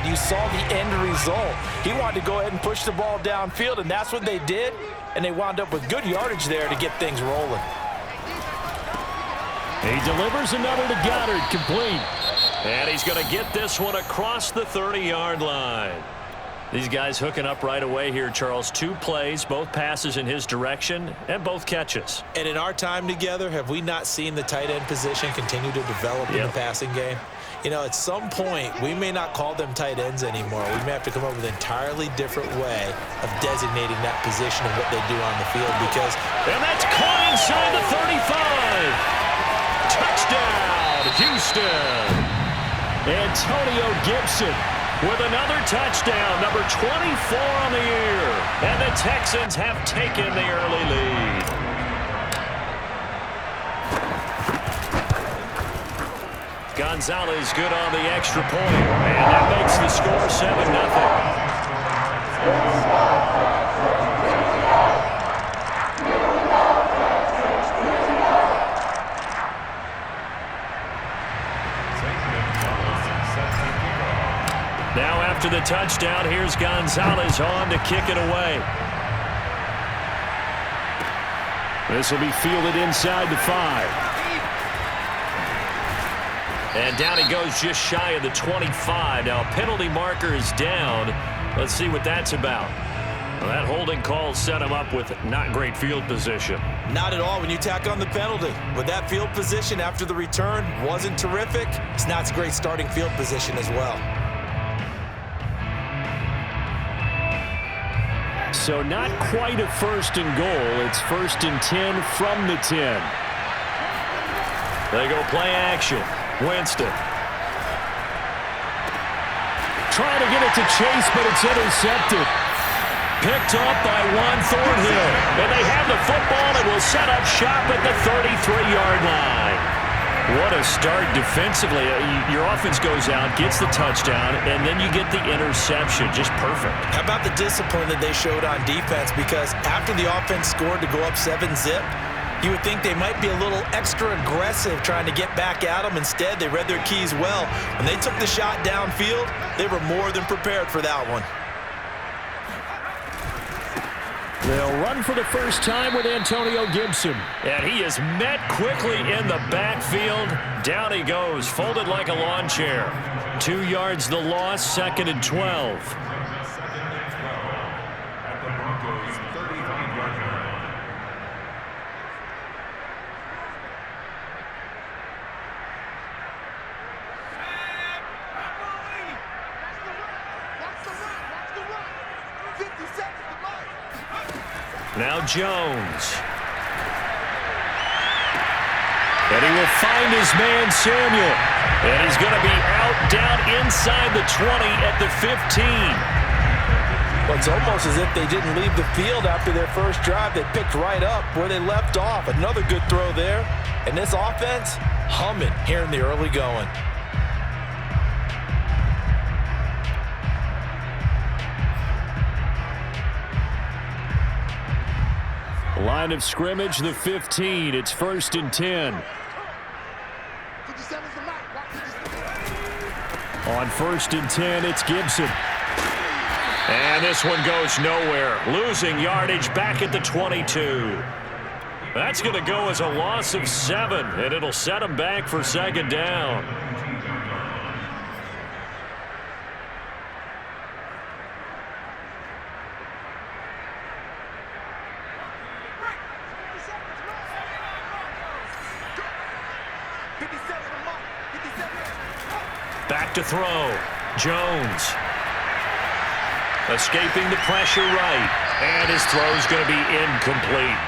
you saw the end result. He wanted to go ahead and push the ball downfield, and that's what they did, and they wound up with good yardage there to get things rolling. He delivers another to Goddard, complete. And he's going to get this one across the 30-yard line. These guys hooking up right away here, Charles. 2 plays, both passes in his direction, and both catches. And in our time together, have we not seen the tight end position continue to develop in the passing game? You know, at some point, we may not call them tight ends anymore. We may have to come up with an entirely different way of designating that position and what they do on the field because... And that's caught inside the 35. Touchdown, Houston. Antonio Gibson with another touchdown, number 24 on the year. And the Texans have taken the early lead. Gonzalez good on the extra point. And that makes the score 7-0. Now after the touchdown, here's Gonzalez on to kick it away. This will be fielded inside the 5. And down he goes just shy of the 25. Now penalty marker is down. Let's see what that's about. Well, that holding call set him up with not great field position. Not at all when you tack on the penalty. With that field position after the return wasn't terrific, it's not a great starting field position as well. So not quite a 1st and goal. It's 1st and 10 from the 10. They go play action. Winston. Trying to get it to Chase, but it's intercepted. Picked up by Juan Thornhill. And they have the football and will set up shop at the 33-yard line. What a start defensively. Your offense goes out, gets the touchdown, and then you get the interception. Just perfect. How about the discipline that they showed on defense? Because after the offense scored to go up 7-zip, you would think they might be a little extra aggressive trying to get back at them. Instead, they read their keys well. When they took the shot downfield, they were more than prepared for that one. They'll run for the first time with Antonio Gibson. And he is met quickly in the backfield. Down he goes, folded like a lawn chair. 2 yards the loss, 2nd and 12. Now Jones. And he will find his man Samuel. And he's going to be out down inside the 20 at the 15. Well, it's almost as if they didn't leave the field after their first drive. They picked right up where they left off. Another good throw there. And this offense humming here in the early going. Line of scrimmage, the 15. It's 1st and 10. On 1st and 10, it's Gibson. And this one goes nowhere. Losing yardage back at the 22. That's going to go as a loss of 7, and it'll set them back for 2nd down. Back to throw. Jones. Escaping the pressure right. And his throw's going to be incomplete.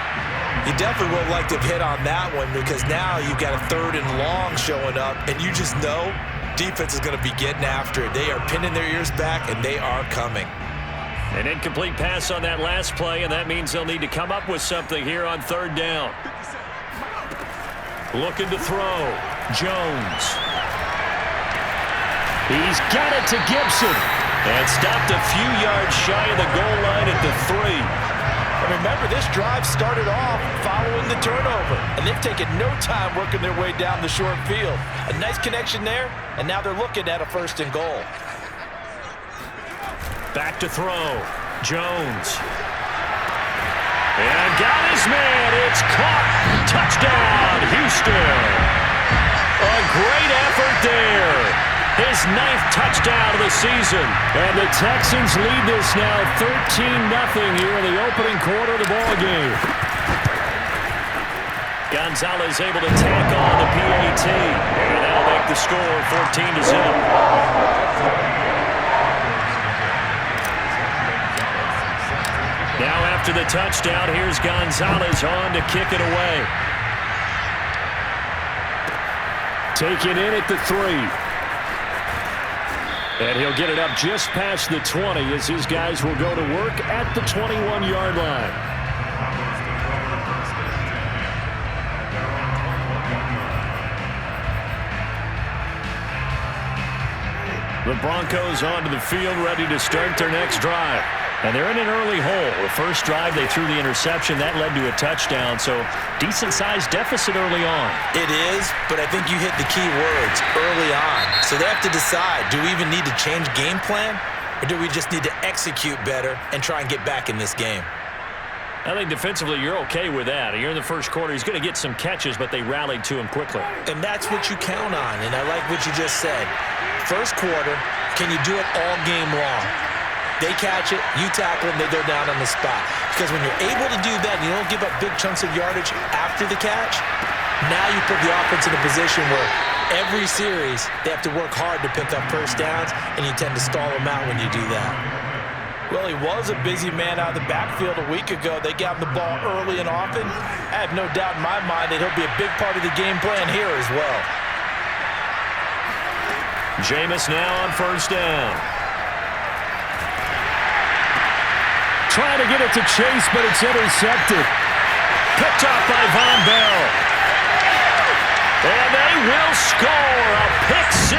You definitely would like to have hit on that one because now you've got a 3rd and long showing up, and you just know defense is going to be getting after it. They are pinning their ears back, and they are coming. An incomplete pass on that last play, and that means they'll need to come up with something here on 3rd down. Looking to throw. Jones. He's got it to Gibson. And stopped a few yards shy of the goal line at the 3. And remember, this drive started off following the turnover. And they've taken no time working their way down the short field. A nice connection there, and now they're looking at a 1st and goal. Back to throw. Jones. And got his man. It's caught. Touchdown, Houston. A great effort there. His 9th touchdown of the season. And the Texans lead this now 13-0 here in the opening quarter of the ballgame. Gonzalez able to tack on the PAT. And that'll make the score 14-0. Now after the touchdown, here's Gonzalez on to kick it away. Taken in at the 3. And he'll get it up just past the 20 as his guys will go to work at the 21-yard line. The Broncos onto the field, ready to start their next drive. And they're in an early hole. The first drive, they threw the interception. That led to a touchdown, so decent-sized deficit early on. It is, but I think you hit the key words, early on. So they have to decide, do we even need to change game plan, or do we just need to execute better and try and get back in this game? I think defensively you're okay with that. You're in the first quarter. He's going to get some catches, but they rallied to him quickly. And that's what you count on, and I like what you just said. First quarter, can you do it all game long? They catch it, you tackle them, they go down on the spot. Because when you're able to do that and you don't give up big chunks of yardage after the catch, now you put the offense in a position where every series they have to work hard to pick up first downs, and you tend to stall them out when you do that. Well, he was a busy man out of the backfield a week ago. They got him the ball early and often. I have no doubt in my mind that he'll be a big part of the game plan here as well. Jameis now on first down. Trying to get it to Chase, but it's intercepted. Picked off by Von Bell. And they will score a pick 6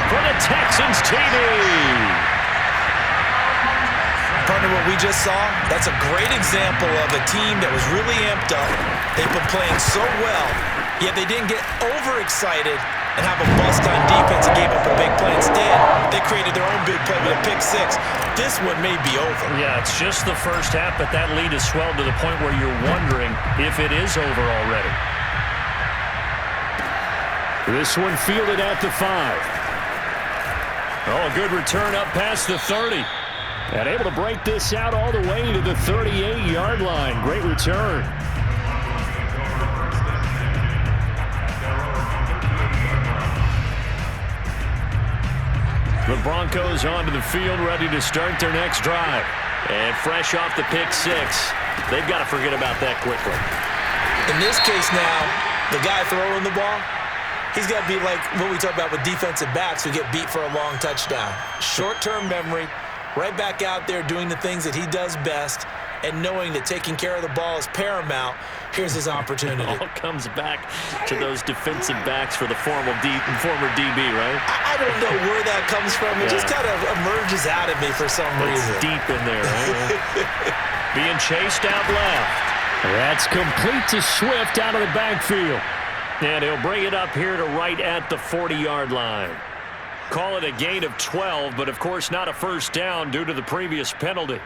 for the Texans TD. Partner, what we just saw, that's a great example of a team that was really amped up. They've been playing so well, yet they didn't get overexcited and have a bust on defense and gave up a big play. Instead, they created their own big play with a pick 6. This one may be over. Yeah, it's just the first half, but that lead has swelled to the point where you're wondering if it is over already. This one fielded at the 5. Oh, a good return up past the 30. And able to break this out all the way to the 38-yard line. Great return. The Broncos onto the field, ready to start their next drive. And fresh off the pick 6, they've got to forget about that quickly. In this case now, the guy throwing the ball, he's got to be like what we talk about with defensive backs who get beat for a long touchdown. Short-term memory, right back out there doing the things that he does best, and knowing that taking care of the ball is paramount. Here's his opportunity. It all comes back to those defensive backs for the former DB, right? I don't know where that comes from. It just kind of emerges out of me for some reason. It's deep in there, right? Being chased out left. That's complete to Swift out of the backfield. And he'll bring it up here to right at the 40-yard line. Call it a gain of 12, but of course not a first down due to the previous penalty.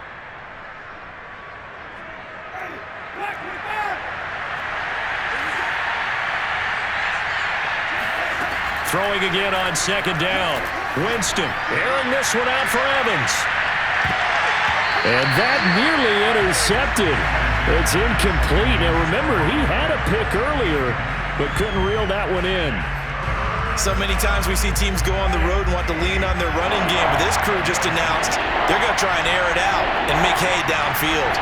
Throwing again on second down. Winston airing this one out for Evans. And that nearly intercepted. It's incomplete. Now remember, he had a pick earlier, but couldn't reel that one in. So many times we see teams go on the road and want to lean on their running game, but this crew just announced they're going to try and air it out and make hay downfield.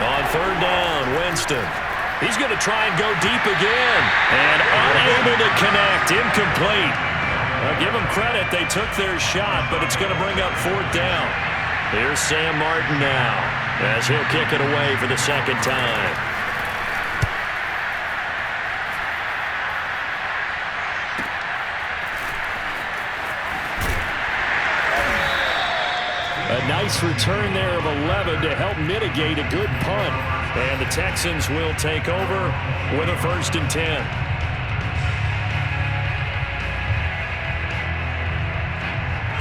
On third down, Winston. He's going to try and go deep again. And unable to connect. Incomplete. Well, give them credit. They took their shot, but it's going to bring up fourth down. Here's Sam Martin now as he'll kick it away for the second time. A nice return there of 11 to help mitigate a good punt. And the Texans will take over with a 1st and 10.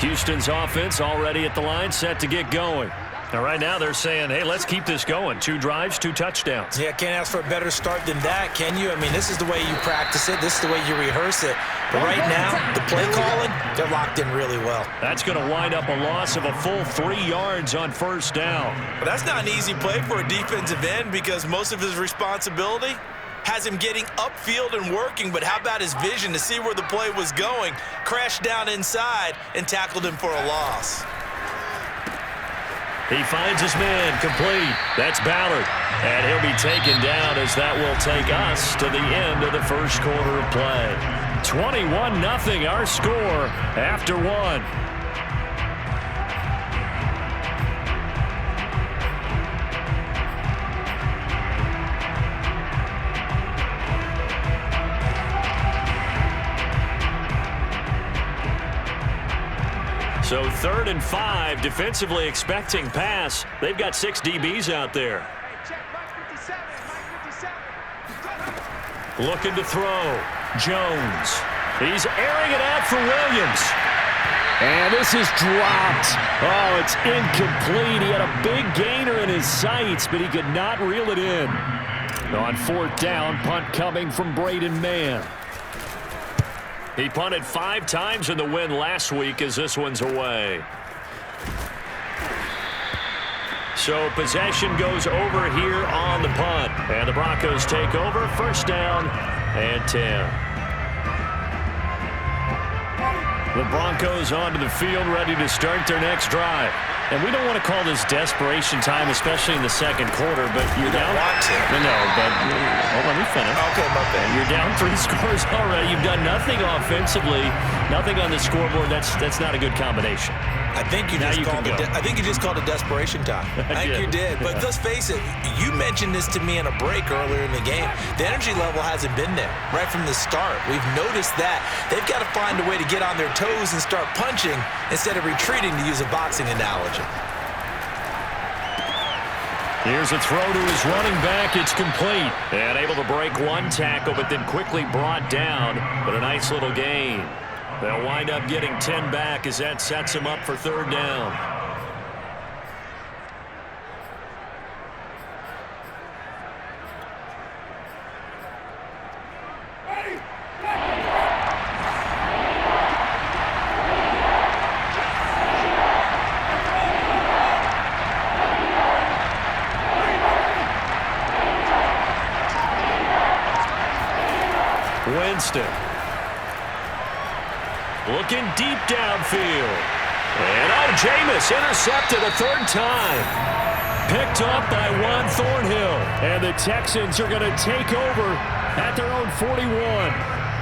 Houston's offense already at the line, set to get going. Now, right now, they're saying, hey, let's keep this going. 2 drives, 2 touchdowns. Yeah, can't ask for a better start than that, can you? I mean, this is the way you practice it. This is the way you rehearse it. But right now, the play calling, they're locked in really well. That's going to wind up a loss of a full 3 yards on first down. But that's not an easy play for a defensive end because most of his responsibility has him getting upfield and working, but how about his vision to see where the play was going, crashed down inside, and tackled him for a loss. He finds his man complete. That's Ballard. And he'll be taken down as that will take us to the end of the first quarter of play. 21-0 our score after 1. So 3rd and 5, defensively expecting pass. They've got 6 DBs out there. Looking to throw. Jones. He's airing it out for Williams. And this is dropped. Oh, it's incomplete. He had a big gainer in his sights, but he could not reel it in. On 4th down, punt coming from Braden Mann. He punted 5 times in the win last week as this one's away. So possession goes over here on the punt. And the Broncos take over. First down and 10. The Broncos onto the field, ready to start their next drive. And we don't want to call this desperation time, especially in the second quarter, but you're down. No, but let me finish. Okay, my bad. You're down 3 scores already. You've done nothing offensively, nothing on the scoreboard. That's not a good combination. I think you just called it desperation time. I think you did. But let's face it, you mentioned this to me in a break earlier in the game. The energy level hasn't been there right from the start. We've noticed that. They've got to find a way to get on their toes and start punching instead of retreating, to use a boxing analogy. Here's a throw to his running back. It's complete. And able to break 1 tackle, but then quickly brought down. But a nice little gain. They'll wind up getting 10 back as that sets him up for 3rd down. Winston. Looking deep downfield. And Jameis intercepted a 3rd time. Picked up by Juan Thornhill. And the Texans are going to take over at their own 41.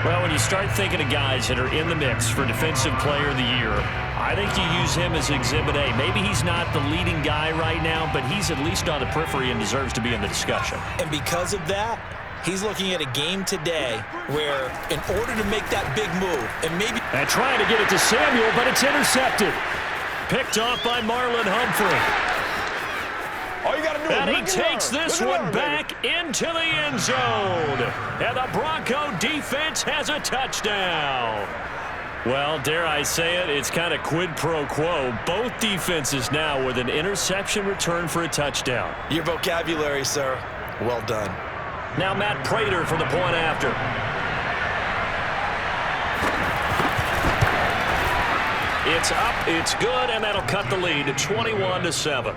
Well, when you start thinking of guys that are in the mix for Defensive Player of the Year, I think you use him as Exhibit A. Maybe he's not the leading guy right now, but he's at least on the periphery and deserves to be in the discussion. And because of that, he's looking at a game today where, in order to make that big move, and maybe... And trying to get it to Samuel, but it's intercepted. Picked off by Marlon Humphrey. All you gotta do and he takes this one back into the end zone. And the Bronco defense has a touchdown. Well, dare I say it, it's kind of quid pro quo. Both defenses now with an interception return for a touchdown. Your vocabulary, sir. Well done. Now Matt Prater for the point after. It's up, it's good, and that'll cut the lead to 21-7.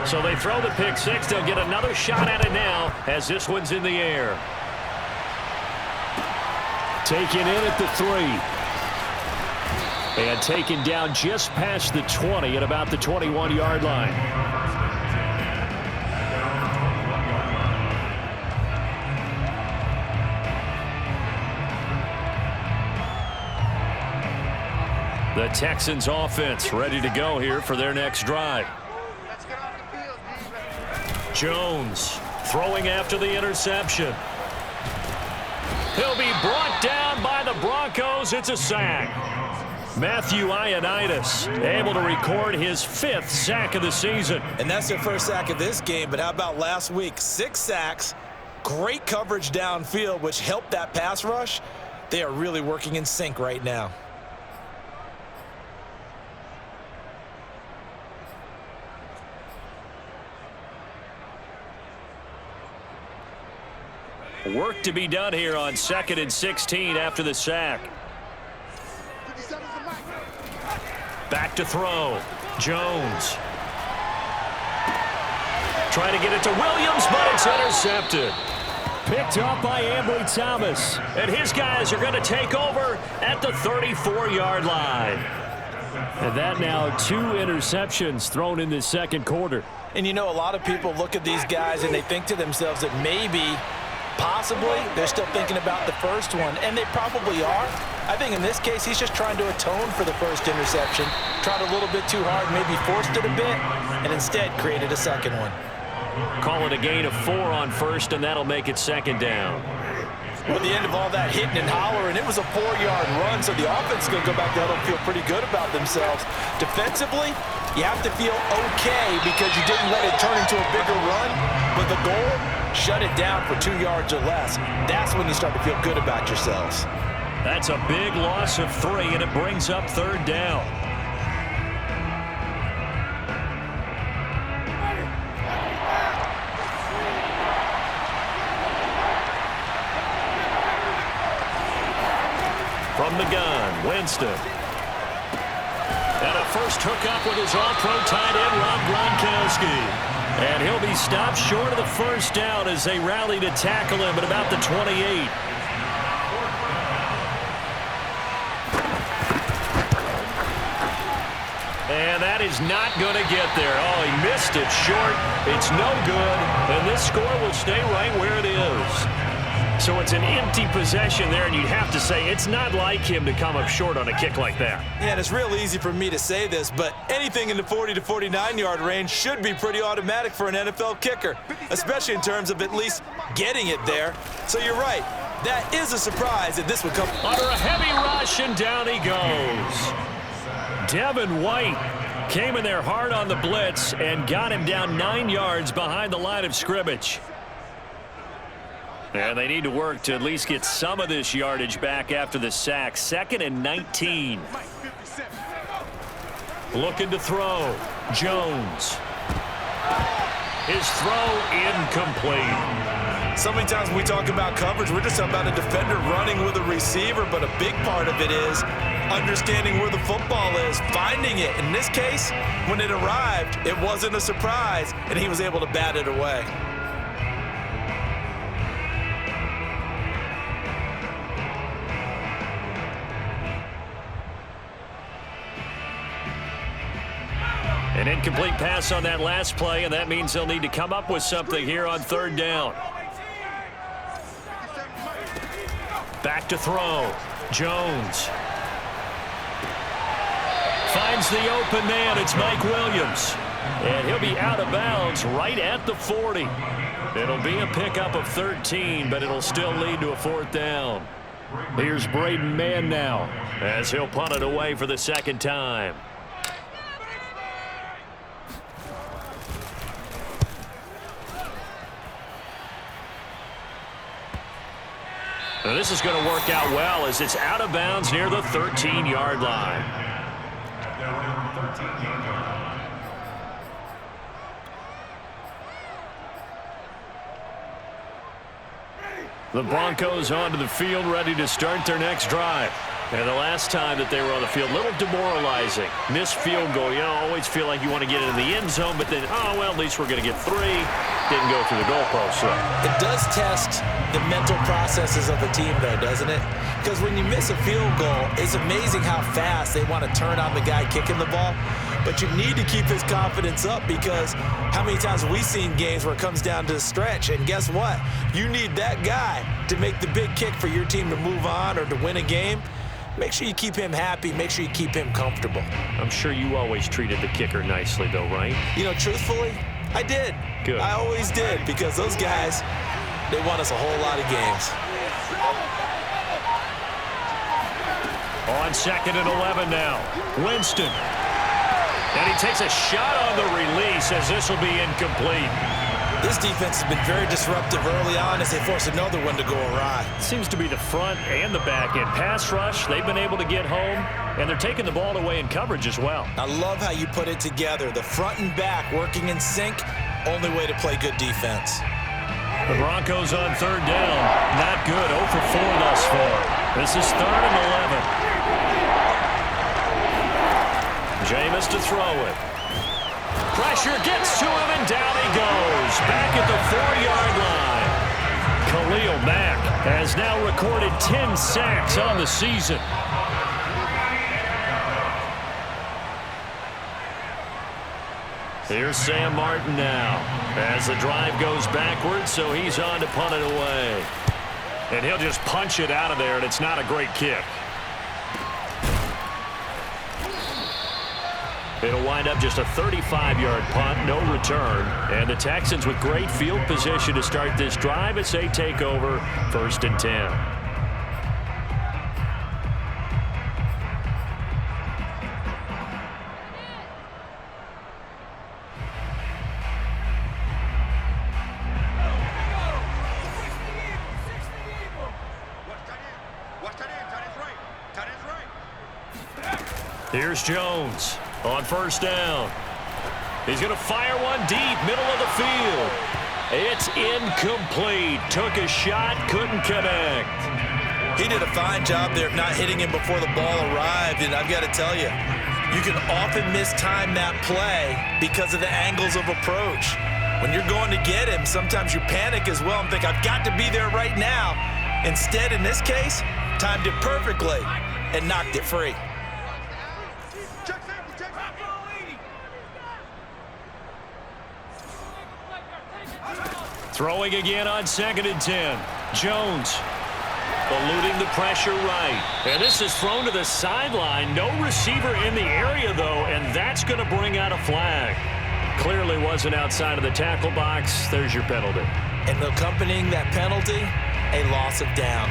So they throw the pick 6. They'll get another shot at it now as this one's in the air. Taken in at the 3. And taken down just past the 20 at about the 21-yard line. The Texans offense ready to go here for their next drive. Jones throwing after the interception. He'll be brought down by the Broncos. It's a sack. Matthew Ioannidis able to record his 5th sack of the season. And that's their first sack of this game, but how about last week? 6 sacks Great coverage downfield, which helped that pass rush. They are really working in sync right now. Work to be done here on 2nd and 16 after the sack. Back to throw. Jones. Trying to get it to Williams, but it's intercepted. Picked up by Ambry Thomas. And his guys are going to take over at the 34-yard line. And that now 2 interceptions thrown in the second quarter. And you know, a lot of people look at these guys and they think to themselves that maybe, possibly, they're still thinking about the first one, and they probably are. I think in this case, he's just trying to atone for the first interception, tried a little bit too hard, maybe forced it a bit, and instead created a second one. Call it a gain of 4 on first, and that'll make it 2nd down. Well, at the end of all that hitting and hollering, it was a 4-yard run, so the offense is going to go back there and feel pretty good about themselves. Defensively, you have to feel okay because you didn't let it turn into a bigger run, but the goal, shut it down for 2 yards or less. That's when you start to feel good about yourselves. That's a big loss of 3, and it brings up 3rd down. From the gun, Winston. And a first hookup with his all-pro tight end, Rob Gronkowski. And he'll be stopped short of the first down as they rally to tackle him at about the 28. And that is not going to get there. Oh, he missed it short. It's no good. And this score will stay right where it is. So it's an empty possession there, and you'd have to say it's not like him to come up short on a kick like that. Yeah, and it's real easy for me to say this, but anything in the 40 to 49-yard range should be pretty automatic for an NFL kicker, especially in terms of at least getting it there. So you're right. That is a surprise that this would come under a heavy rush, and down he goes. Devin White came in there hard on the blitz and got him down 9 yards behind the line of scrimmage. And they need to work to at least get some of this yardage back after the sack. 2nd and 19. Looking to throw. Jones. His throw incomplete. So many times when we talk about coverage, we're just talking about a defender running with a receiver, but a big part of it is understanding where the football is, finding it. In this case, when it arrived, it wasn't a surprise, and he was able to bat it away. An incomplete pass on that last play, and that means they'll need to come up with something here on 3rd down. Back to throw. Jones. Finds the open man. It's Mike Williams. And he'll be out of bounds right at the 40. It'll be a pickup of 13, but it'll still lead to a 4th down. Here's Braden Mann now, as he'll punt it away for the 2nd time. Now this is going to work out well as it's out of bounds near the 13-yard line. The Broncos onto the field, ready to start their next drive. And the last time that they were on the field, a little demoralizing. Missed field goal. You know, always feel like you want to get into the end zone, but then, oh, well, at least we're going to get 3. Didn't go through the goalpost. So. It does test the mental processes of the team, though, doesn't it? Because when you miss a field goal, it's amazing how fast they want to turn on the guy kicking the ball. But you need to keep his confidence up because how many times have we seen games where it comes down to the stretch? And guess what? You need that guy to make the big kick for your team to move on or to win a game. Make sure you keep him happy. Make sure you keep him comfortable. I'm sure you always treated the kicker nicely, though, right? You know, truthfully, I did. Good. I always did because those guys, they won us a whole lot of games. On 2nd and 11 now. Winston. And he takes a shot on the release as this will be incomplete. This defense has been very disruptive early on as they force another one to go awry. Seems to be the front and the back end. Pass rush, they've been able to get home, and they're taking the ball away in coverage as well. I love how you put it together. The front and back working in sync, only way to play good defense. The Broncos on third down. Not good. 0 for 4 thus far. This is 3rd and 11. Jameis to throw it. Pressure gets to him, and down he goes. Back at the 4-yard line. Khalil Mack has now recorded 10 sacks on the season. Here's Sam Martin now as the drive goes backwards, so he's on to punt it away. And he'll just punch it out of there, and it's not a great kick. It'll wind up just a 35-yard punt, no return. And the Texans with great field position to start this drive as they take over 1st and 10. Here's Jones on 1st down. He's going to fire one deep, middle of the field. It's incomplete. Took a shot, couldn't connect. He did a fine job there of not hitting him before the ball arrived, and I've got to tell you, you can often mistime that play because of the angles of approach. When you're going to get him, sometimes you panic as well and think, I've got to be there right now. Instead, in this case, timed it perfectly and knocked it free. Throwing again on 2nd and 10. Jones eluding the pressure right. And this is thrown to the sideline. No receiver in the area, though, and that's going to bring out a flag. Clearly wasn't outside of the tackle box. There's your penalty. And accompanying that penalty, a loss of down.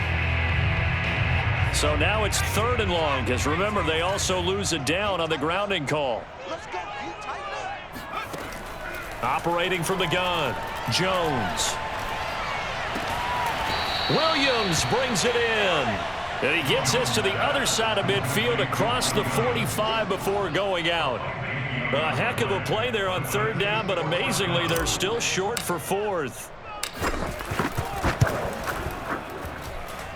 So now it's 3rd and long, because remember, they also lose a down on the grounding call. Operating from the gun, Jones. Williams brings it in. And he gets us to the other side of midfield across the 45 before going out. A heck of a play there on 3rd down, but amazingly, they're still short for 4th.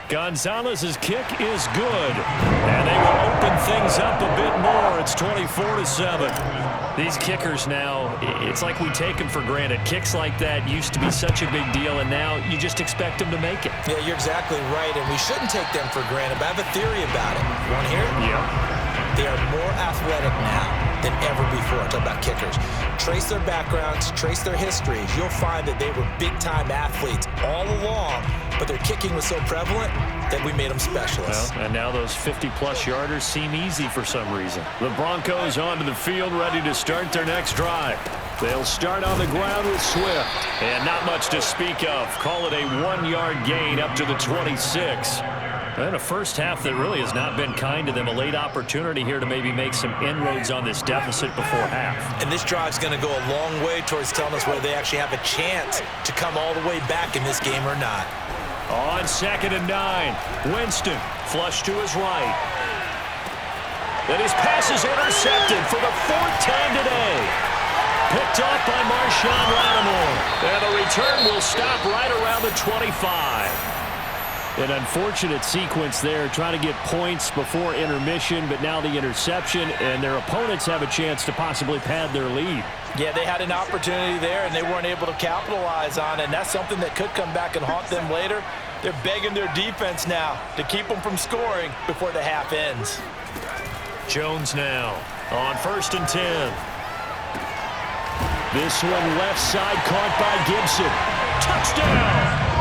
Gonzalez's kick is good, and they will open things up a bit more. It's 24-7. These kickers now, it's like we take them for granted. Kicks like that used to be such a big deal, and now you just expect them to make it. Yeah, you're exactly right, and we shouldn't take them for granted, but I have a theory about it. You want to hear it? Yeah. They are more athletic now than ever before. I'm talking about kickers. Trace their backgrounds, trace their histories. You'll find that they were big-time athletes all along, but their kicking was so prevalent that we made them specialists. Well, and now those 50-plus yarders seem easy for some reason. The Broncos onto the field, ready to start their next drive. They'll start on the ground with Swift. And not much to speak of. Call it a 1-yard gain up to the 26. And a first half that really has not been kind to them. A late opportunity here to maybe make some inroads on this deficit before half. And this drive's going to go a long way towards telling us whether they actually have a chance to come all the way back in this game or not. On 2nd and 9, Winston flush to his right. Then his pass is intercepted for the 4th time today. Picked off by Marshawn Lattimore. And the return will stop right around the 25. An unfortunate sequence there, trying to get points before intermission, but now the interception, and their opponents have a chance to possibly pad their lead. Yeah, they had an opportunity there, and they weren't able to capitalize on it, and that's something that could come back and haunt them later. They're begging their defense now to keep them from scoring before the half ends. Jones now on 1st and 10. This one left side caught by Gibson. Touchdown!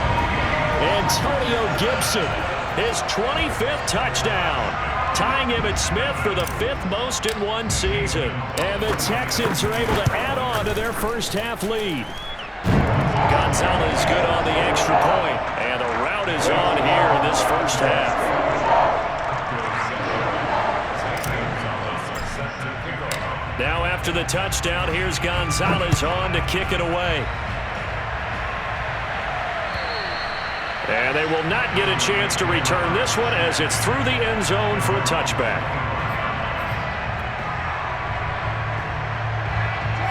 Antonio Gibson, his 25th touchdown, tying Emmitt Smith for the 5th most in one season. And the Texans are able to add on to their first half lead. Gonzalez good on the extra point, and the route is on here in this first half. Now after the touchdown, here's Gonzalez on to kick it away. And they will not get a chance to return this one as it's through the end zone for a touchback.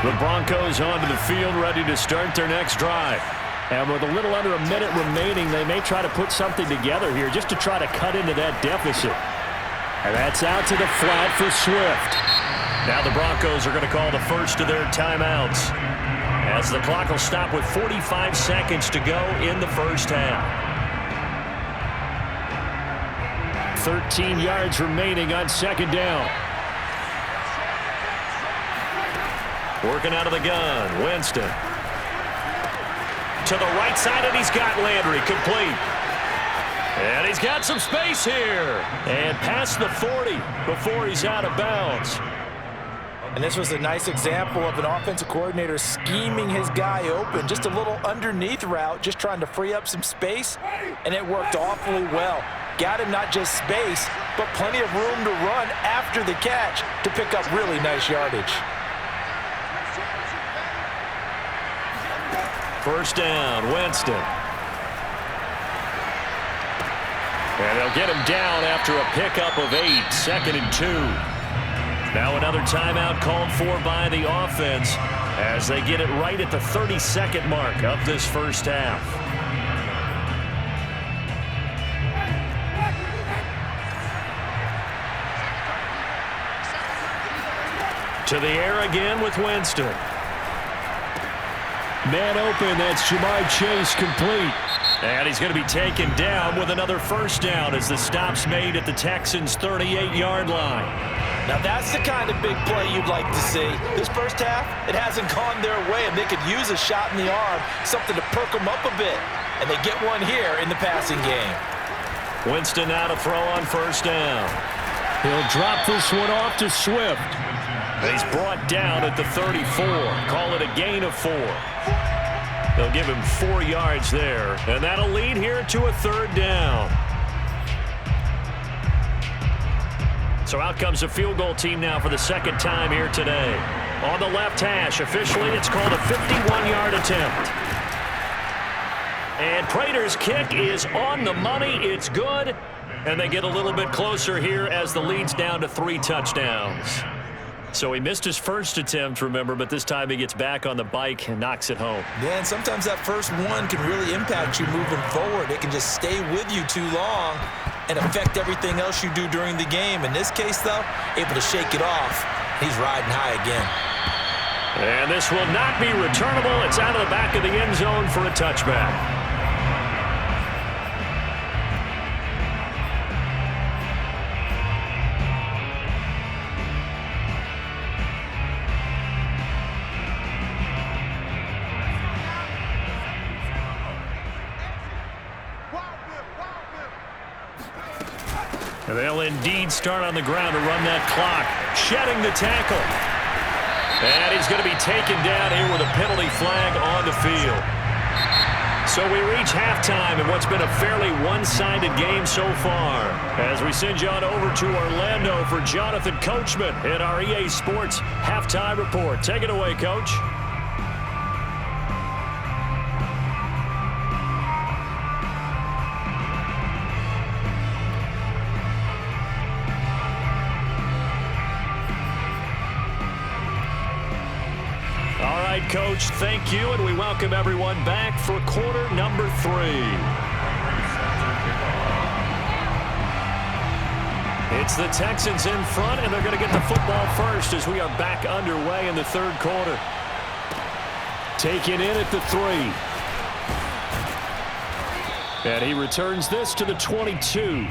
The Broncos onto the field ready to start their next drive. And with a little under a minute remaining, they may try to put something together here just to try to cut into that deficit. And that's out to the flat for Swift. Now the Broncos are going to call the first of their timeouts, as the clock will stop with 45 seconds to go in the first half. 13 yards remaining on second down. Working out of the gun, Winston. To the right side, and he's got Landry complete. And he's got some space here. And past the 40 before he's out of bounds. And this was a nice example of an offensive coordinator scheming his guy open. Just a little underneath route, just trying to free up some space, and it worked awfully well. Got him not just space, but plenty of room to run after the catch to pick up really nice yardage. First down, Winston. And they'll get him down after a pickup of 8, 2nd and 2. Now another timeout called for by the offense as they get it right at the 30-second mark of this first half. To the air again with Winston. Man open, that's Ja'Marr Chase complete. And he's going to be taken down with another first down as the stop's made at the Texans' 38-yard line. Now that's the kind of big play you'd like to see. This first half, it hasn't gone their way, and they could use a shot in the arm, something to perk them up a bit. And they get one here in the passing game. Winston now to throw on first down. He'll drop this one off to Swift. He's brought down at the 34. Call it a gain of 4. They'll give him 4 yards there, and that'll lead here to a third down. So out comes the field goal team now for the second time here today. On the left hash, officially it's called a 51-yard attempt. And Prater's kick is on the money. It's good. And they get a little bit closer here as the lead's down to 3 touchdowns. So he missed his first attempt, remember, but this time he gets back on the bike and knocks it home. Yeah, and sometimes that first one can really impact you moving forward. It can just stay with you too long and affect everything else you do during the game. In this case, though, able to shake it off. He's riding high again. And this will not be returnable. It's out of the back of the end zone for a touchback. And they'll indeed start on the ground to run that clock, shedding the tackle. And he's going to be taken down here with a penalty flag on the field. So we reach halftime in what's been a fairly one-sided game so far. As we send you on over to Orlando for Jonathan Coachman in our EA Sports Halftime Report. Take it away, Coach. Coach, thank you, and we welcome everyone back for quarter number 3. It's the Texans in front, and they're going to get the football first as we are back underway in the third quarter. Taken in at the 3. And he returns this to the 22.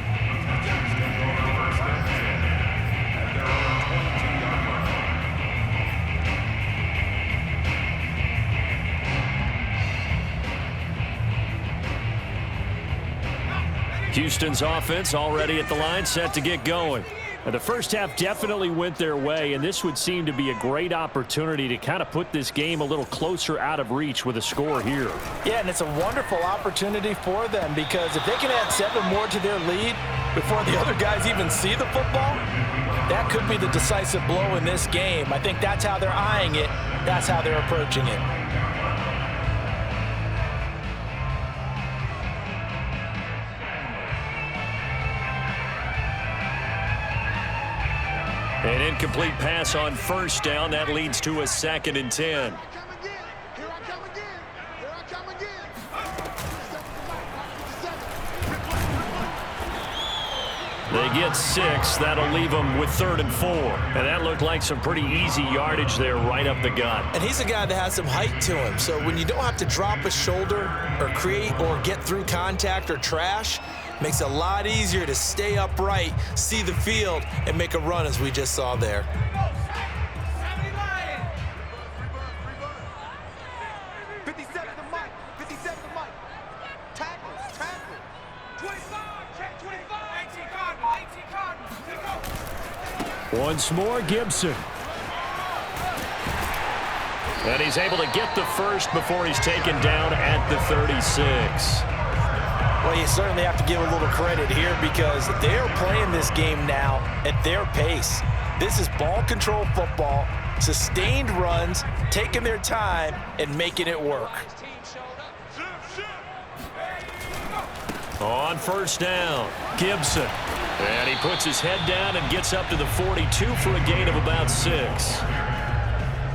Houston's offense already at the line, set to get going. And the first half definitely went their way, and this would seem to be a great opportunity to kind of put this game a little closer out of reach with a score here. Yeah, and it's a wonderful opportunity for them because if they can add 7 more to their lead before the other guys even see the football, that could be the decisive blow in this game. I think that's how they're eyeing it. That's how they're approaching it. An incomplete pass on first down. That leads to a 2nd and 10. They get 6. That'll leave them with 3rd and 4. And that looked like some pretty easy yardage there right up the gut. And he's a guy that has some height to him. So when you don't have to drop a shoulder or create or get through contact or trash, makes it a lot easier to stay upright, see the field, and make a run as we just saw there. Once more, Gibson. And he's able to get the first before he's taken down at the 36. Well, you certainly have to give a little credit here because they're playing this game now at their pace. This is ball control football, sustained runs, taking their time, and making it work. On first down, Gibson. And he puts his head down and gets up to the 42 for a gain of about 6.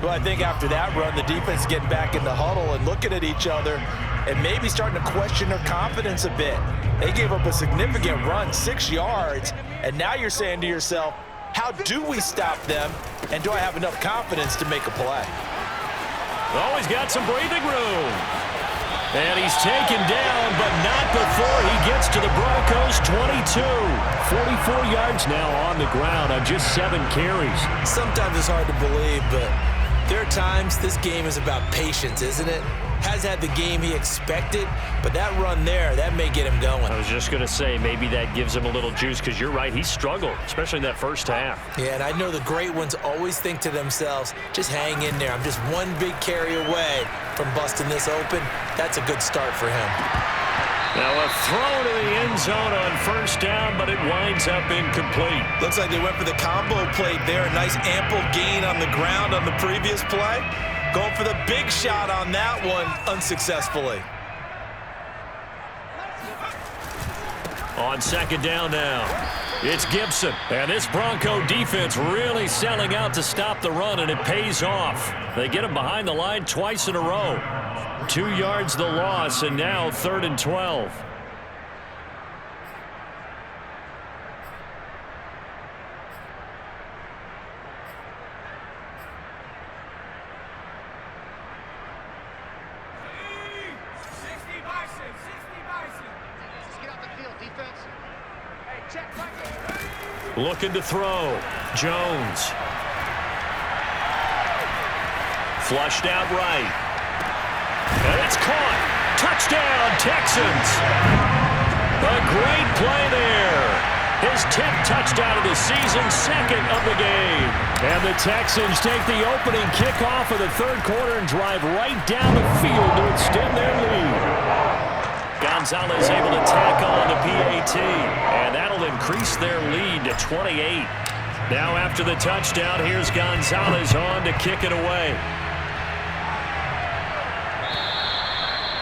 Well, I think after that run, the defense is getting back in the huddle and looking at each other and maybe starting to question their confidence a bit. They gave up a significant run, 6 yards, and now you're saying to yourself, how do we stop them, and do I have enough confidence to make a play? Oh, he's got some breathing room. And he's taken down, but not before he gets to the Broncos' 22. 44 yards now on the ground on just 7 carries. Sometimes it's hard to believe, but there are times this game is about patience, isn't it? Has had the game he expected, but that run there, that may get him going. I was just going to say, maybe that gives him a little juice, because you're right, he struggled, especially in that first half. Yeah, and I know the great ones always think to themselves, just hang in there. I'm just one big carry away from busting this open. That's a good start for him. Now a throw to the end zone on first down, but it winds up incomplete. Looks like they went for the combo plate there. A nice ample gain on the ground on the previous play. Going for the big shot on that one unsuccessfully. On second down now, it's Gibson. And this Bronco defense really selling out to stop the run, and it pays off. They get him behind the line twice in a row. 2 yards the loss, and now 3rd and 12. Looking to throw. Jones. Flushed out right. And it's caught. Touchdown, Texans. A great play there. His 10th touchdown of the season, 2nd of the game. And the Texans take the opening kickoff of the 3rd quarter and drive right down the field to extend their lead. Gonzalez able to tack on the PAT, and that'll increase their lead to 28. Now after the touchdown, here's Gonzalez on to kick it away.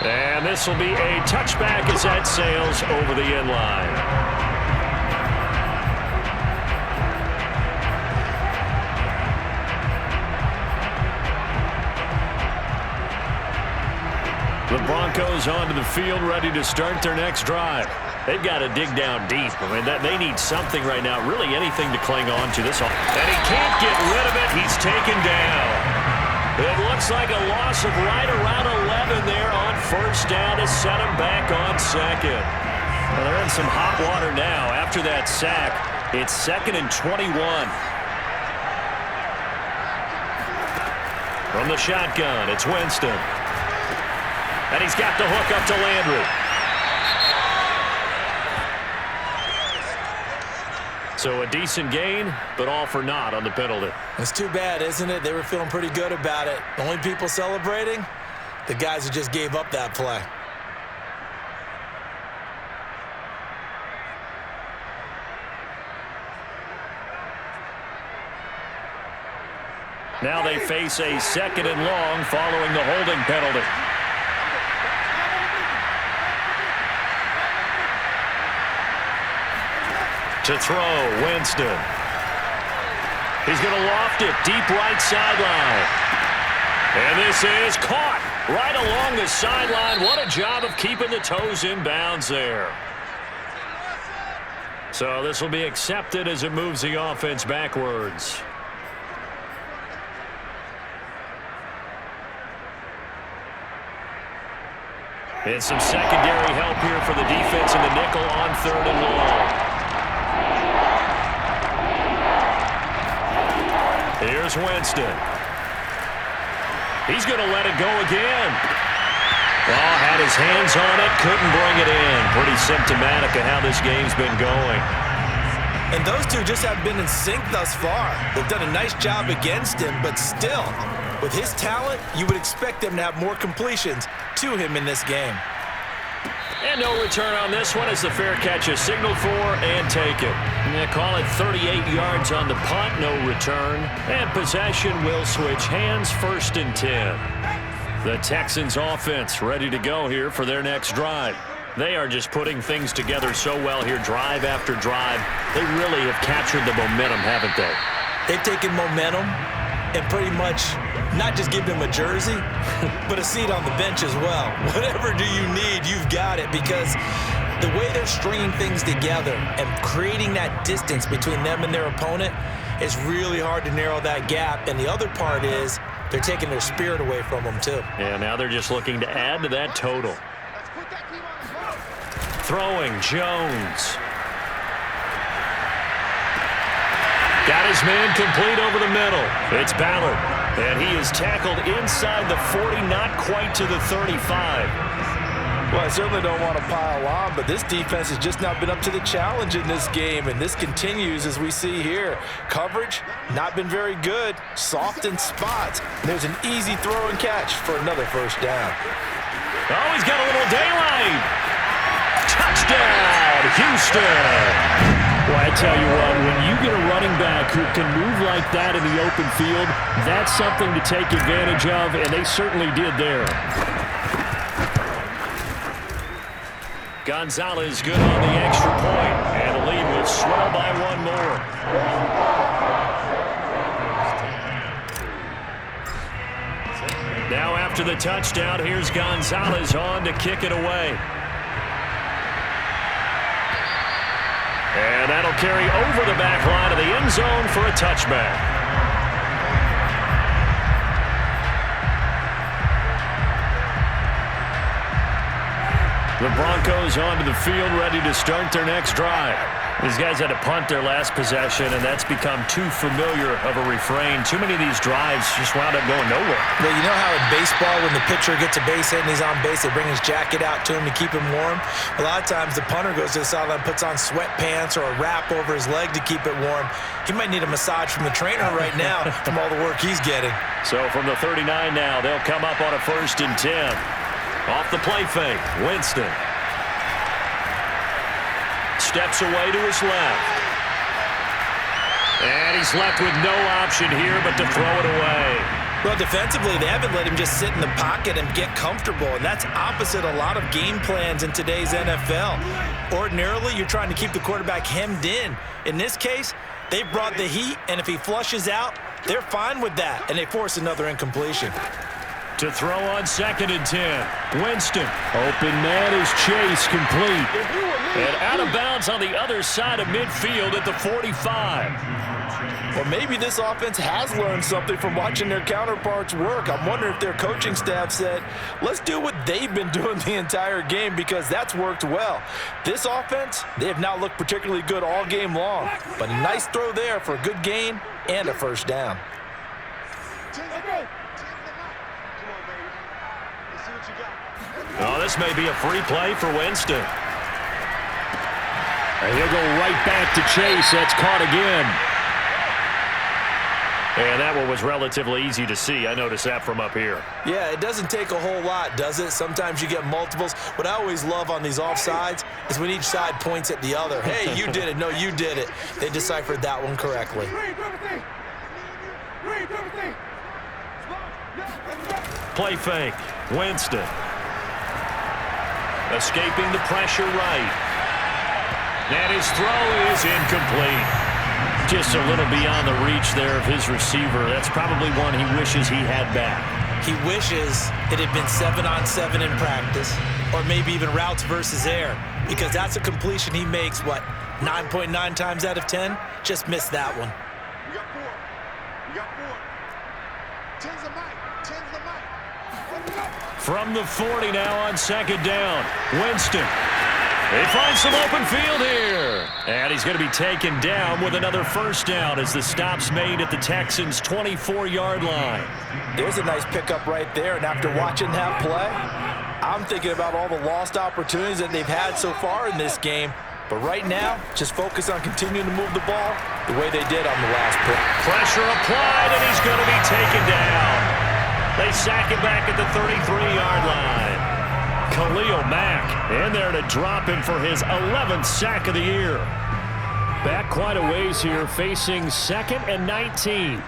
And this will be a touchback as that sails over the end line. The Broncos onto the field, ready to start their next drive. They've got to dig down deep. I mean, they need something right now, really anything to cling on to this. And he can't get rid of it. He's taken down. It looks like a loss of right around 11 there on first down to set him back on 2nd. Well, they're in some hot water now. After that sack, it's 2nd and 21. From the shotgun, it's Winston. And he's got the hook up to Landry. So a decent gain, but all for naught on the penalty. It's too bad, isn't it? They were feeling pretty good about it. The only people celebrating, the guys who just gave up that play. Now they face a 2nd and long following the holding penalty. To throw, Winston. He's going to loft it deep right sideline. And this is caught right along the sideline. What a job of keeping the toes in bounds there. So this will be accepted as it moves the offense backwards. And some secondary help here for the defense in the nickel on 3rd and long. Here's Winston. He's going to let it go again. Oh, had his hands on it, couldn't bring it in. Pretty symptomatic of how this game's been going. And those two just have been in sync thus far. They've done a nice job against him, but still, with his talent, you would expect them to have more completions to him in this game. And no return on this one as the fair catch is signaled for and taken. And they call it 38 yards on the punt, no return. And possession will switch hands, 1st and 10. The Texans offense ready to go here for their next drive. They are just putting things together so well here, drive after drive. They really have captured the momentum, haven't they? They've taken momentum and pretty much not just give them a jersey, but a seat on the bench as well. Whatever do you need, you've got it, because the way they're stringing things together and creating that distance between them and their opponent is really hard to narrow that gap. And the other part is they're taking their spirit away from them too. Yeah, now they're just looking to add to that total. Throwing, Jones. Got his man complete over the middle. It's Ballard. And he is tackled inside the 40, not quite to the 35. Well, I certainly don't want to pile on, but this defense has just not been up to the challenge in this game, and this continues as we see here. Coverage, not been very good, soft in spots. There's an easy throw and catch for another 1st down. Oh, he's got a little daylight. Touchdown, Houston. Well, I tell you what, when you get a running back who can move like that in the open field, that's something to take advantage of, and they certainly did there. Gonzalez good on the extra point, and the lead will swell by 1 more. Now after the touchdown, here's Gonzalez on to kick it away. And that'll carry over the back line of the end zone for a touchback. The Broncos onto the field, ready to start their next drive. These guys had to punt their last possession, and that's become too familiar of a refrain. Too many of these drives just wound up going nowhere. Well, you know how in baseball, when the pitcher gets a base hit and he's on base, they bring his jacket out to him to keep him warm? A lot of times the punter goes to the sideline, puts on sweatpants or a wrap over his leg to keep it warm. He might need a massage from the trainer right now from all the work he's getting. So from the 39 now, they'll come up on a 1st and 10. Off the play fake, Winston. Steps away to his left. And he's left with no option here but to throw it away. Well, defensively, they haven't let him just sit in the pocket and get comfortable, and that's opposite a lot of game plans in today's NFL. Ordinarily, you're trying to keep the quarterback hemmed in. In this case, they brought the heat, and if he flushes out, they're fine with that, and they force another incompletion. To throw on 2nd and 10. Winston. Open man is Chase, complete. And out of bounds on the other side of midfield at the 45. Well, maybe this offense has learned something from watching their counterparts work. I'm wondering if their coaching staff said, let's do what they've been doing the entire game, because that's worked well. This offense, they have not looked particularly good all game long, but a nice throw there for a good gain and a 1st down. Oh, this may be a free play for Winston. And he'll go right back to Chase. That's caught again. And that one was relatively easy to see. I noticed that from up here. Yeah, it doesn't take a whole lot, does it? Sometimes you get multiples. What I always love on these offsides is when each side points at the other. Hey, you did it. No, you did it. They deciphered that one correctly. Play fake. Winston. Escaping the pressure right. And his throw is incomplete. Just a little beyond the reach there of his receiver. That's probably one he wishes he had back. He wishes it had been 7-on-7 in practice, or maybe even routes versus air, because that's a completion he makes, 9.9 times out of 10? Just missed that one. We got 4. We got 4. 10's the mic. 10's the mic. From the 40 now on second down. Winston. They find some open field here. And he's going to be taken down with another first down as the stop's made at the Texans' 24-yard line. There's a nice pickup right there, and after watching that play, I'm thinking about all the lost opportunities that they've had so far in this game. But right now, just focus on continuing to move the ball the way they did on the last play. Pressure applied, and he's going to be taken down. They sack him back at the 33-yard line. Khalil Mack in there to drop him for his 11th sack of the year. Back quite a ways here, facing 2nd and 19.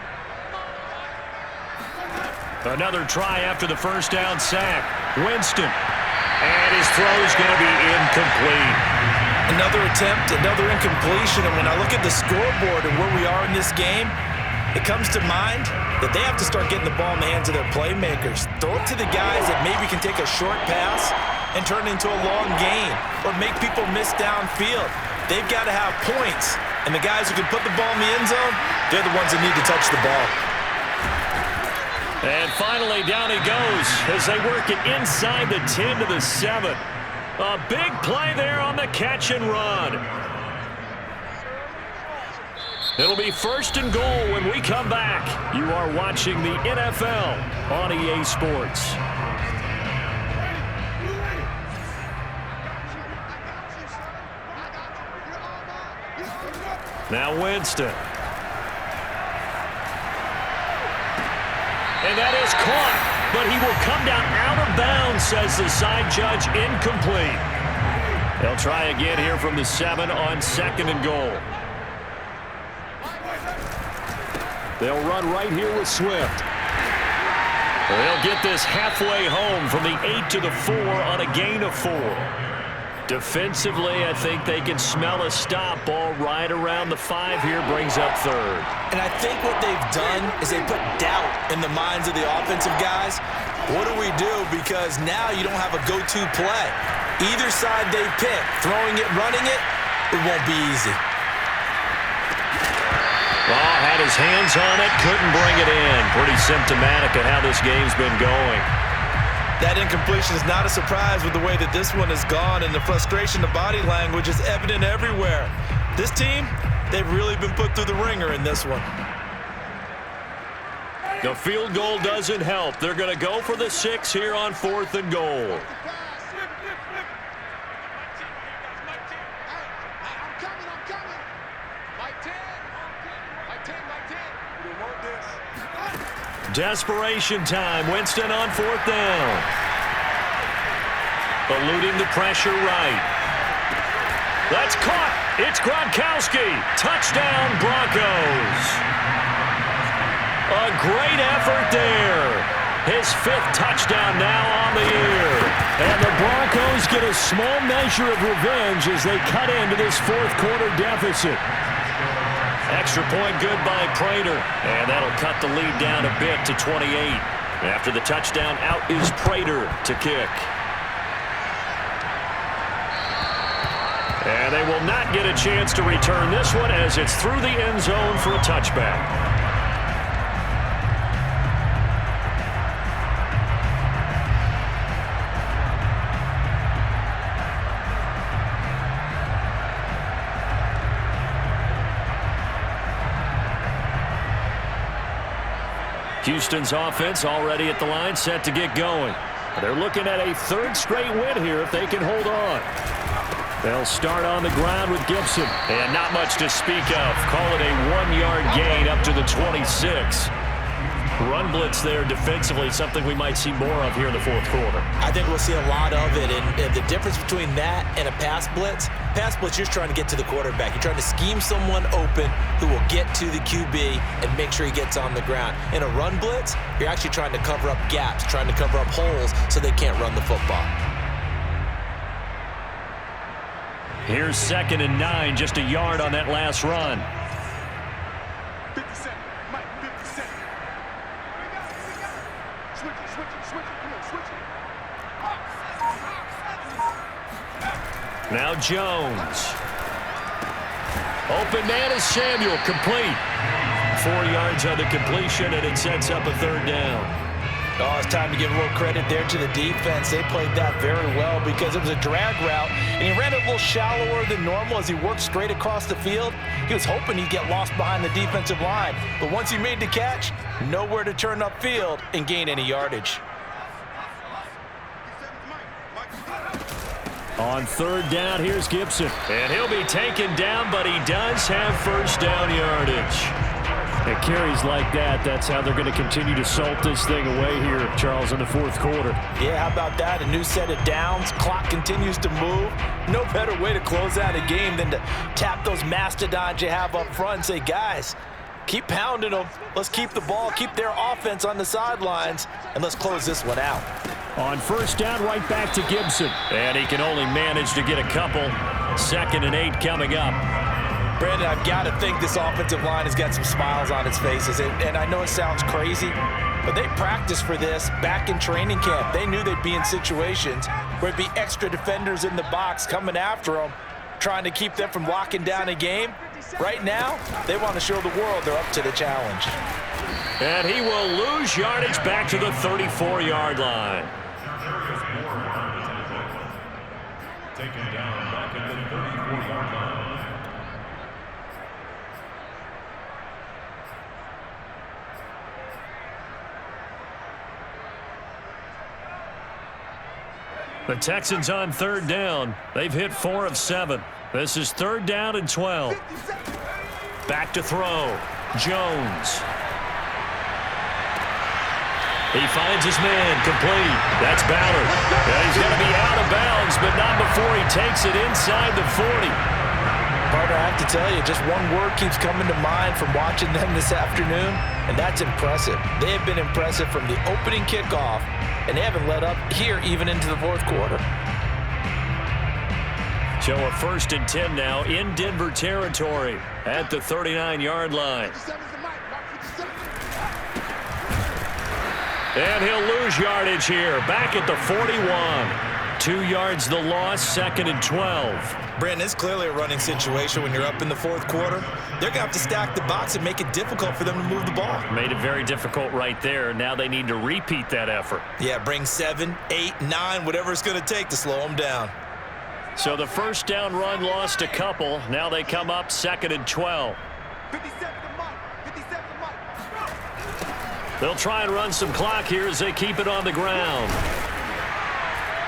Another try after the first down sack. Winston. And his throw is going to be incomplete. Another attempt, another incompletion, and when I look at the scoreboard and where we are in this game, it comes to mind that they have to start getting the ball in the hands of their playmakers. Throw it to the guys that maybe can take a short pass and turn it into a long gain or make people miss downfield. They've got to have points, and the guys who can put the ball in the end zone, they're the ones that need to touch the ball. And finally, down he goes as they work it inside the 10 to the 7. A big play there on the catch and run. It'll be 1st and goal when we come back. You are watching the NFL on EA Sports. Now Winston. And that is caught, but he will come down out of bounds, says the side judge, incomplete. They'll try again here from the 7 on 2nd and goal. They'll run right here with Swift. They'll get this halfway home from the 8 to the 4 on a gain of 4. Defensively, I think they can smell a stop. Ball right around the 5 here, brings up 3rd. And I think what they've done is they put doubt in the minds of the offensive guys. What do we do? Because now you don't have a go-to play. Either side they pick, throwing it, running it, it won't be easy. Well, had his hands on it, couldn't bring it in. Pretty symptomatic of how this game's been going. That incompletion is not a surprise with the way that this one has gone, and the frustration, the body language is evident everywhere. This team, they've really been put through the ringer in this one. The field goal doesn't help. They're going to go for the 6 here on 4th and goal. Desperation time. Winston on 4th down. Eluding the pressure right. That's caught. It's Gronkowski. Touchdown, Broncos. A great effort there. His 5th touchdown now on the year. And the Broncos get a small measure of revenge as they cut into this 4th quarter deficit. Extra point good by Prater. And that'll cut the lead down a bit to 28. After the touchdown, out is Prater to kick. And they will not get a chance to return this one as it's through the end zone for a touchback. Houston's offense already at the line, set to get going. They're looking at a 3rd straight win here if they can hold on. They'll start on the ground with Gibson. And not much to speak of. Call it a 1-yard gain up to the 26. Run blitz there defensively, something we might see more of here in the 4th quarter. I think we'll see a lot of it, and the difference between that and a pass blitz, you're just trying to get to the quarterback. You're trying to scheme someone open who will get to the QB and make sure he gets on the ground. In a run blitz, you're actually trying to cover up gaps, trying to cover up holes so they can't run the football. Here's 2nd and 9, just a yard on that last run. Now Jones. Open man is Samuel, complete. 4 yards on the completion, and it sets up a third down. Oh, it's time to give a little credit there to the defense. They played that very well because it was a drag route, and he ran it a little shallower than normal as he worked straight across the field. He was hoping he'd get lost behind the defensive line, but once he made the catch, nowhere to turn upfield and gain any yardage. On third down, here's Gibson. And he'll be taken down, but he does have first down yardage. It carries like that. That's how they're going to continue to salt this thing away here, Charles, in the fourth quarter. Yeah, how about that? A new set of downs. Clock continues to move. No better way to close out a game than to tap those mastodons you have up front and say, guys, keep pounding them. Let's keep the ball, keep their offense on the sidelines, and let's close this one out. On first down, right back to Gibson. And he can only manage to get a couple. 2nd and 8 coming up. Brandon, I've got to think this offensive line has got some smiles on its faces. And I know it sounds crazy, but they practiced for this back in training camp. They knew they'd be in situations where it'd be extra defenders in the box coming after them, trying to keep them from locking down a game. Right now, they want to show the world they're up to the challenge. And he will lose yardage back to the 34-yard line. Taken down back at the 34-yard line. The Texans on third down. They've hit 4 of 7. This is 3rd down and 12. Back to throw. Jones. He finds his man, complete. That's Ballard. And he's going to be out of bounds, but not before he takes it inside the 40. Partner, I have to tell you, just one word keeps coming to mind from watching them this afternoon, and that's impressive. They have been impressive from the opening kickoff, and they haven't let up here even into the fourth quarter. So a 1st and 10 now in Denver territory at the 39-yard line. And he'll lose yardage here, back at the 41. 2 yards the loss, 2nd and 12. Brandon, it's clearly a running situation when you're up in the fourth quarter. They're going to have to stack the box and make it difficult for them to move the ball. Made it very difficult right there. Now they need to repeat that effort. Yeah, bring 7, 8, 9, whatever it's going to take to slow them down. So the first down run lost a couple. Now they come up 2nd and 12. 57 to Mike. 57 to Mike. They'll try and run some clock here as they keep it on the ground.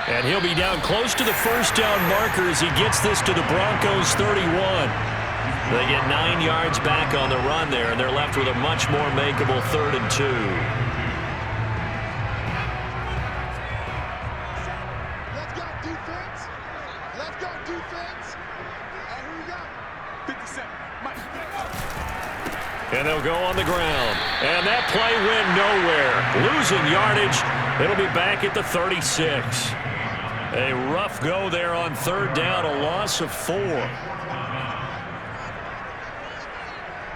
And he'll be down close to the first down marker as he gets this to the Broncos 31. They get 9 yards back on the run there, and they're left with a much more makeable 3rd and 2. Let's go, defense. Let's go, defense. And who we got? 57, Mike. And they'll go on the ground. And that play went nowhere. Losing yardage. It'll be back at the 36. A rough go there on 3rd down, a loss of 4.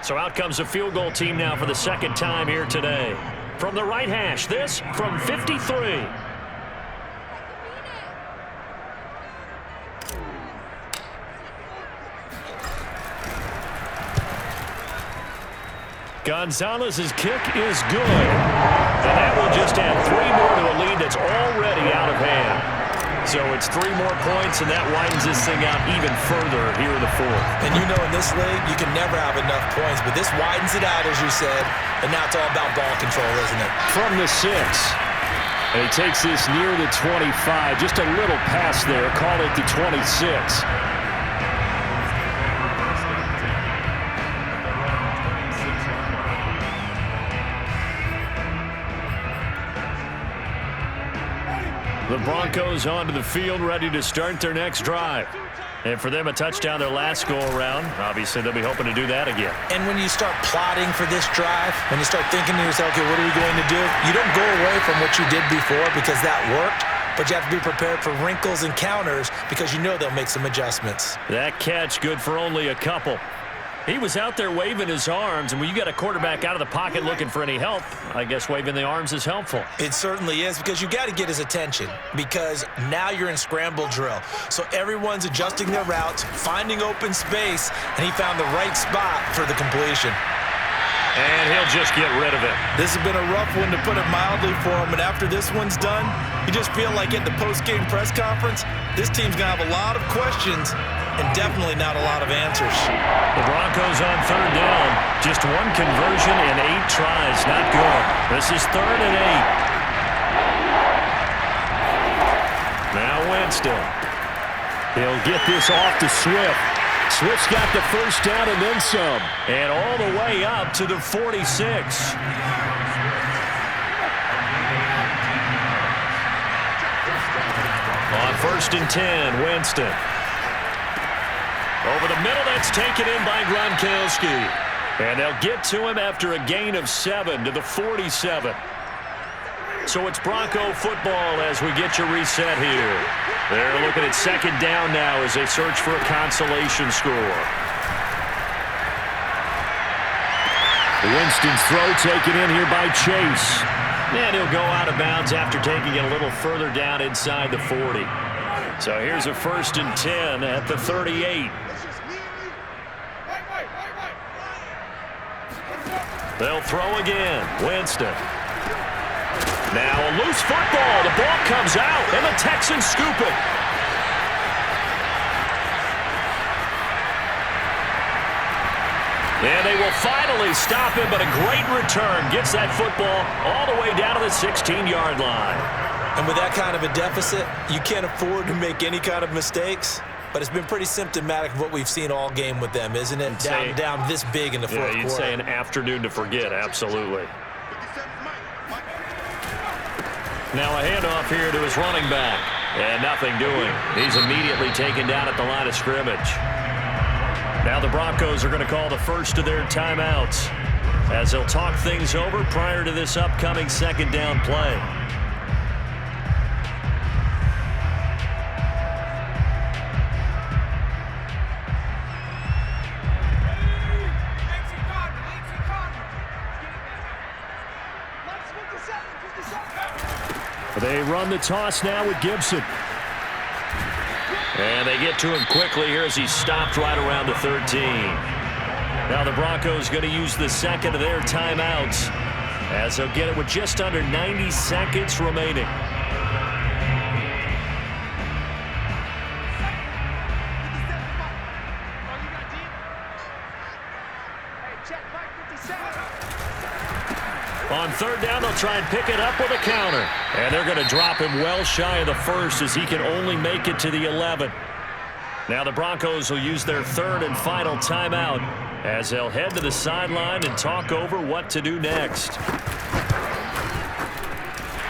So out comes a field goal team now for the 2nd time here today. From the right hash, this from 53. Gonzalez's kick is good. And that will just add 3 more to a lead that's already out of hand. So it's 3 more points, and that widens this thing out even further here in the 4th. And you know in this league, you can never have enough points, but this widens it out, as you said, and now it's all about ball control, isn't it? From the 6. And he takes this near the 25. Just a little pass there. Call it the 26. The Broncos onto the field, ready to start their next drive. And for them, a touchdown their last go-around. Obviously, they'll be hoping to do that again. And when you start plotting for this drive, when you start thinking to yourself, okay, what are we going to do? You don't go away from what you did before because that worked, but you have to be prepared for wrinkles and counters because you know they'll make some adjustments. That catch good for only a couple. He was out there waving his arms, and when you got a quarterback out of the pocket looking for any help, I guess waving the arms is helpful. It certainly is, because you got to get his attention, because now you're in scramble drill. So everyone's adjusting their routes, finding open space, and he found the right spot for the completion. And he'll just get rid of it. This has been a rough one, to put it mildly, for him. And after this one's done, you just feel like at the post-game press conference, this team's going to have a lot of questions and definitely not a lot of answers. The Broncos on third down. Just one conversion in 8 tries. Not good. This is 3rd and 8. Now Winston. He'll get this off to Swift. Swift's got the first down and then some. And all the way up to the 46. On 1st and 10, Winston. Over the middle, that's taken in by Gronkowski. And they'll get to him after a gain of 7 to the 47. So it's Bronco football as we get you reset here. They're looking at 2nd down now as they search for a consolation score. Winston's throw taken in here by Chase. And he'll go out of bounds after taking it a little further down inside the 40. So here's a 1st and 10 at the 38. They'll throw again. Winston. Now a loose football. The ball comes out, and the Texans scoop it. And they will finally stop him, but a great return gets that football all the way down to the 16-yard line. And with that kind of a deficit, you can't afford to make any kind of mistakes. But it's been pretty symptomatic of what we've seen all game with them, isn't it? Down this big in the fourth quarter. You'd say an afternoon to forget, absolutely. Now a handoff here to his running back. And nothing doing. He's immediately taken down at the line of scrimmage. Now the Broncos are going to call the first of their timeouts as they'll talk things over prior to this upcoming 2nd down play. They run the toss now with Gibson. And they get to him quickly here as he's stopped right around the 13. Now the Broncos going to use the 2nd of their timeouts as they'll get it with just under 90 seconds remaining. On 3rd down, they'll try and pick it up with a counter. And they're going to drop him well shy of the 1st as he can only make it to the 11. Now the Broncos will use their 3rd and final timeout as they'll head to the sideline and talk over what to do next.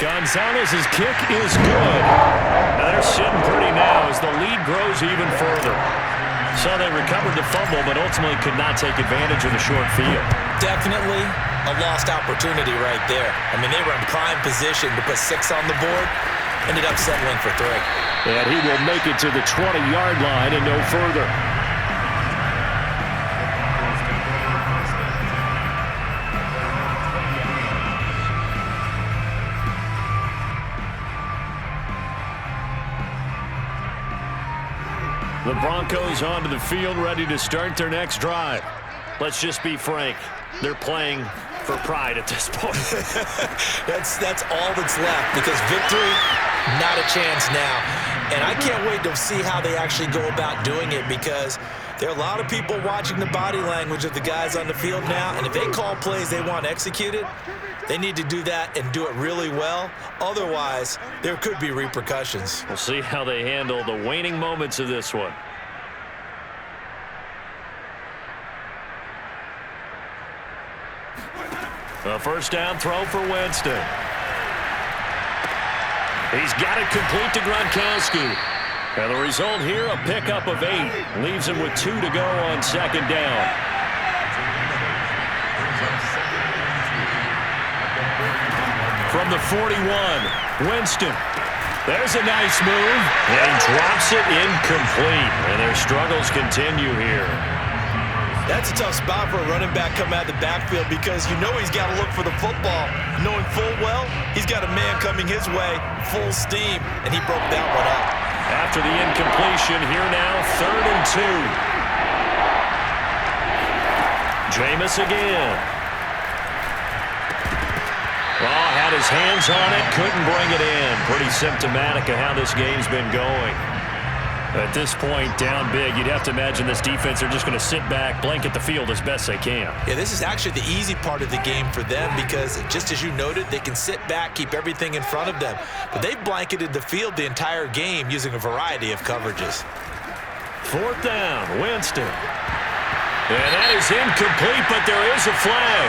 Gonzalez's kick is good. Now they're sitting pretty now as the lead grows even further. So they recovered the fumble, but ultimately could not take advantage of the short field. Definitely a lost opportunity right there. I mean, they were in prime position to put 6 on the board. Ended up settling for 3. And he will make it to the 20-yard line and no further. The Broncos onto the field, ready to start their next drive. Let's just be frank. They're playing for pride at this point. That's all that's left, because victory, not a chance now. And I can't wait to see how they actually go about doing it, because there are a lot of people watching the body language of the guys on the field now, and if they call plays they want executed, they need to do that and do it really well. Otherwise, there could be repercussions. We'll see how they handle the waning moments of this one. A 1st down throw for Winston. He's got it complete to Gronkowski. And the result here, a pickup of 8. Leaves him with 2 to go on 2nd down. From the 41, Winston. There's a nice move. And drops it incomplete. And their struggles continue here. That's a tough spot for a running back coming out of the backfield because you know he's got to look for the football, knowing full well he's got a man coming his way, full steam, and he broke that one up. After the incompletion, here now, 3rd and 2. Jameis again. Oh, had his hands on it, couldn't bring it in. Pretty symptomatic of how this game's been going. At this point, down big, you'd have to imagine this defense are just going to sit back, blanket the field as best they can. Yeah, this is actually the easy part of the game for them because, just as you noted, they can sit back, keep everything in front of them. But they've blanketed the field the entire game using a variety of coverages. 4th down, Winston. And that is incomplete, but there is a flag.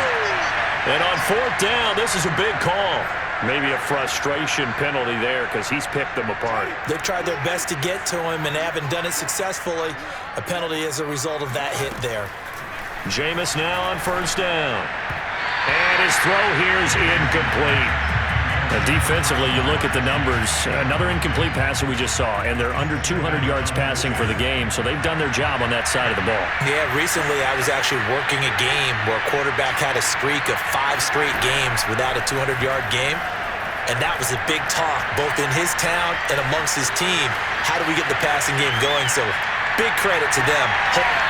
And on 4th down, this is a big call. Maybe a frustration penalty there because he's picked them apart. They've tried their best to get to him and haven't done it successfully. A penalty as a result of that hit there. Jameis now on 1st down. And his throw here is incomplete. Defensively, you look at the numbers. Another incomplete pass that we just saw, and they're under 200 yards passing for the game, so they've done their job on that side of the ball. Yeah, recently I was actually working a game where a quarterback had a streak of 5 straight games without a 200-yard game, and that was a big talk both in his town and amongst his team. How do we get the passing game going? So big credit to them.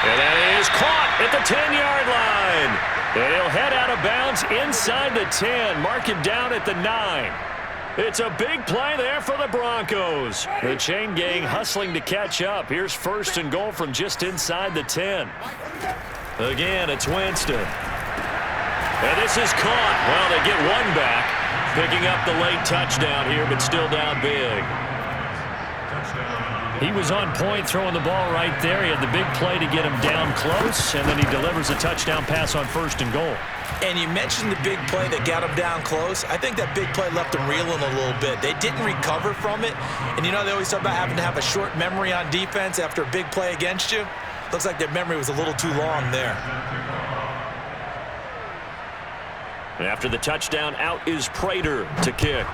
And that is caught at the 10-yard line. And he'll head out of bounds inside the 10. Mark him down at the 9. It's a big play there for the Broncos. The chain gang hustling to catch up. Here's 1st and goal from just inside the 10. Again, it's Winston. And this is caught. Well, they get one back. Picking up the late touchdown here, but still down big. He was on point throwing the ball right there. He had the big play to get him down close, and then he delivers a touchdown pass on 1st and goal. And you mentioned the big play that got him down close. I think that big play left them reeling a little bit. They didn't recover from it. And you know, they always talk about having to have a short memory on defense after a big play against you. Looks like their memory was a little too long there. After the touchdown, out is Prater to kick.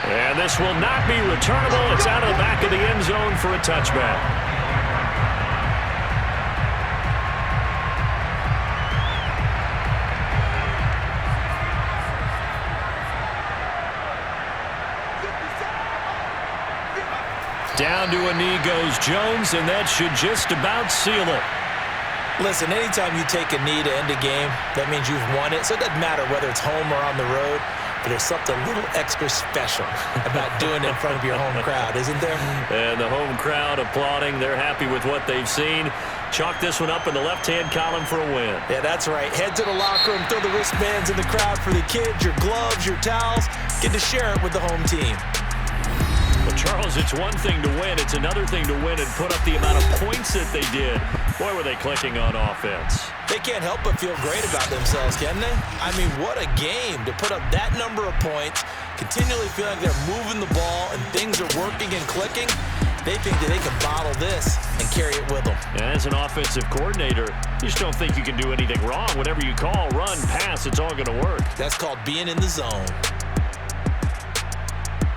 And this will not be returnable. It's out of the back of the end zone for a touchback. Down to a knee goes Jones, and that should just about seal it. Listen, anytime you take a knee to end a game, that means you've won it. So it doesn't matter whether it's home or on the road. But there's something a little extra special about doing it in front of your home crowd, isn't there? And the home crowd applauding. They're happy with what they've seen. Chalk this one up in the left-hand column for a win. Yeah, that's right. Head to the locker room, throw the wristbands in the crowd for the kids, your gloves, your towels. Get to share it with the home team. Well, Charles, it's one thing to win. It's another thing to win and put up the amount of points that they did. Boy, were they clicking on offense. They can't help but feel great about themselves, can they? I mean, what a game to put up that number of points, continually feel like they're moving the ball and things are working and clicking. They think that they can bottle this and carry it with them. As an offensive coordinator, you just don't think you can do anything wrong. Whatever you call, run, pass, it's all going to work. That's called being in the zone.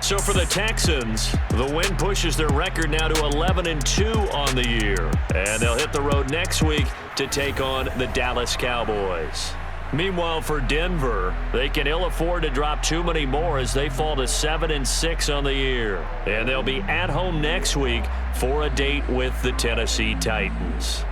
So for the Texans, the win pushes their record now to 11-2 on the year. And they'll hit the road next week to take on the Dallas Cowboys. Meanwhile, for Denver, they can ill afford to drop too many more as they fall to 7-6 on the year. And they'll be at home next week for a date with the Tennessee Titans.